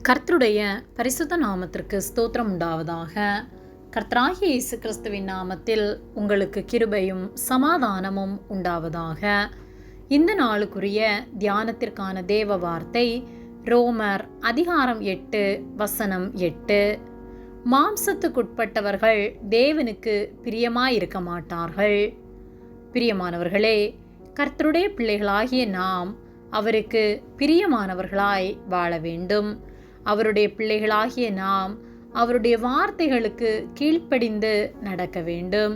கர்த்தருடைய பரிசுத்த நாமத்திற்கு ஸ்தோத்திரம் உண்டாவதாக. கர்த்தராகிய இயேசு கிறிஸ்துவின் நாமத்தில் உங்களுக்கு கிருபையும் சமாதானமும் உண்டாவதாக. இந்த நாளுக்குரிய தியானத்திற்கான தேவ வார்த்தை ரோமர் அதிகாரம் 8 வசனம் 8. மாம்சத்துக்குட்பட்டவர்கள் தேவனுக்கு பிரியமாயிருக்க மாட்டார்கள். பிரியமானவர்களே, கர்த்தருடைய பிள்ளைகளாகிய நாம் அவருக்கு பிரியமானவர்களாய் வாழ வேண்டும். அவருடைய பிள்ளைகளாகிய நாம் அவருடைய வார்த்தைகளுக்கு கீழ்ப்படிந்து நடக்க வேண்டும்.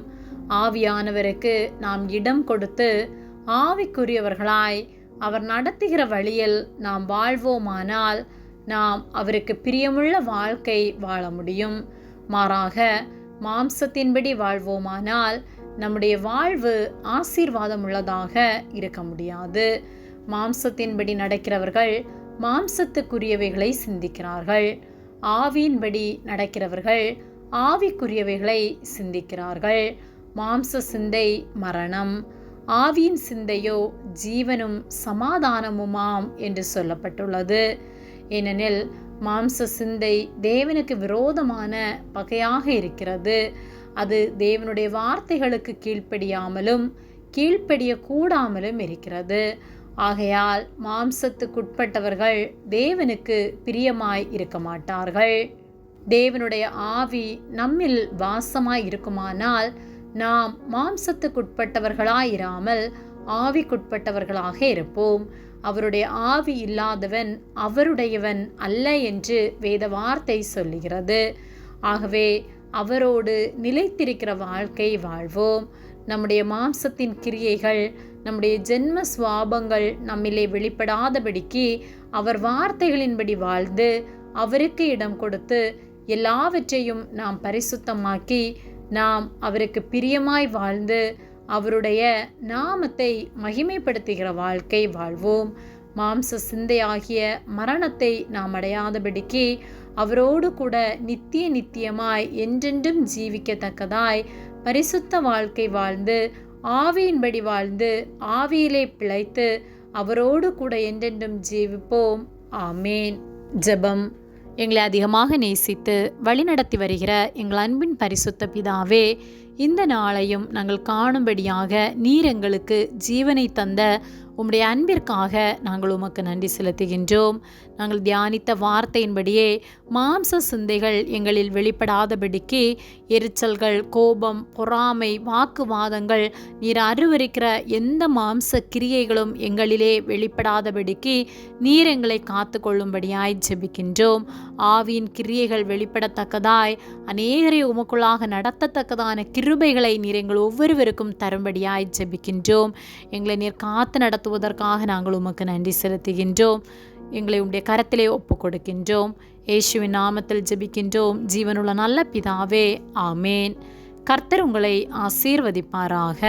ஆவியானவருக்கு நாம் இடம் கொடுத்து ஆவிக்குரியவர்களாய் அவர் நடத்துகிற வழியில் நாம் வாழ்வோமானால் நாம் அவருக்கு பிரியமுள்ள வாழ்க்கை வாழ முடியும். மாறாக மாம்சத்தின்படி வாழ்வோமானால் நம்முடைய வாழ்வு ஆசீர்வாதம் உள்ளதாக இருக்க முடியாது. மாம்சத்தின்படி நடக்கிறவர்கள் மாம்சத்துக்குரியவைகளை சிந்திக்கிறார்கள். ஆவியின்படி நடக்கிறவர்கள் ஆவிக்குரியவைகளை சிந்திக்கிறார்கள். மாம்ச சிந்தை மரணம், ஆவியின் சிந்தையோ ஜீவனும் சமாதானமுமாம் என்று சொல்லப்பட்டுள்ளது. ஏனெனில் மாம்ச சிந்தை தேவனுக்கு விரோதமான பகையாக இருக்கிறது. அது தேவனுடைய வார்த்தைகளுக்கு கீழ்ப்படியாமலும் கீழ்ப்படிய கூடாமலும் இருக்கிறது. ஆகையால் மாம்சத்துக்குட்பட்டவர்கள் தேவனுக்கு பிரியமாய் இருக்க மாட்டார்கள். தேவனுடைய ஆவி நம்மில் வாசமாய் இருக்குமானால் நாம் மாம்சத்துக்குட்பட்டவர்களாயிராமல் ஆவிக்குட்பட்டவர்களாக இருப்போம். அவருடைய ஆவி இல்லாதவன் அவருடையவன் அல்ல என்று வேத வார்த்தை சொல்லுகிறது. ஆகவே அவரோடு நிலைத்திருக்கிற வாழ்க்கை வாழ்வோம். நம்முடைய மாம்சத்தின் கிரியைகள், நம்முடைய ஜென்ம சுவாபங்கள் நம்மிலே வெளிப்படாதபடிக்கு அவர் வார்த்தைகளின்படி வாழ்ந்து அவருக்கு இடம் கொடுத்து எல்லாவற்றையும் நாம் பரிசுத்தமாக்கி நாம் அவருக்கு பிரியமாய் வாழ்ந்து அவருடைய நாமத்தை மகிமைப்படுத்துகிற வாழ்க்கை வாழ்வோம். மாம்ச சிந்தையாகிய மரணத்தை நாம் அடையாதபடிக்கு அவரோடு கூட நித்தியமாய் என்றென்றும் ஜீவிக்கத்தக்கதாய் பரிசுத்த வாழ்க்கை வாழ்ந்து ஆவியின்படி வாழ்ந்து ஆவியிலே பிழைத்து அவரோடு கூட என்றென்றும் ஜீவிப்போம். ஆமேன். ஜெபம். எங்களை அதிகமாக நேசித்து வழிநடத்தி வருகிற எங்கள் அன்பின் பரிசுத்த பிதாவே, இந்த நாளையும் நாங்கள் காணும்படியாக நீர் எங்களுக்கு ஜீவனை தந்த உம்முடைய அன்பிற்காக நாங்கள் உமக்கு நன்றி செலுத்துகின்றோம். நாங்கள் தியானித்த வார்த்தையின்படியே மாம்ச சிந்தைகள் எங்களில் வெளிப்படாதபடிக்கு எரிச்சல்கள், கோபம், பொறாமை, வாக்குவாதங்கள், நீர் அருவருக்கிற எந்த மாம்ச கிரியைகளும் எங்களிலே வெளிப்படாதபடிக்கு நீர் எங்களை காத்து கொள்ளும்படியாய் ஜெபிக்கின்றோம். ஆவியின் கிரியைகள் வெளிப்படத்தக்கதாய் அநேகரை உமக்குள்ளாக நடத்தத்தக்கதான கிருபைகளை நீர் எங்கள் ஒவ்வொருவருக்கும் தரும்படியாய் ஜெபிக்கின்றோம். எங்களை நீர் காத்து நடத்துவதற்காக நாங்கள் உமக்கு நன்றி செலுத்துகின்றோம். எங்களை உம்முடைய கரத்திலே ஒப்புக் கொடுக்கின்றோம். இயேசுவின் நாமத்தில் ஜெபிக்கின்றோம் ஜீவனுள்ள நல்ல பிதாவே, ஆமேன். கர்த்தர் உங்களை ஆசீர்வதிப்பாராக.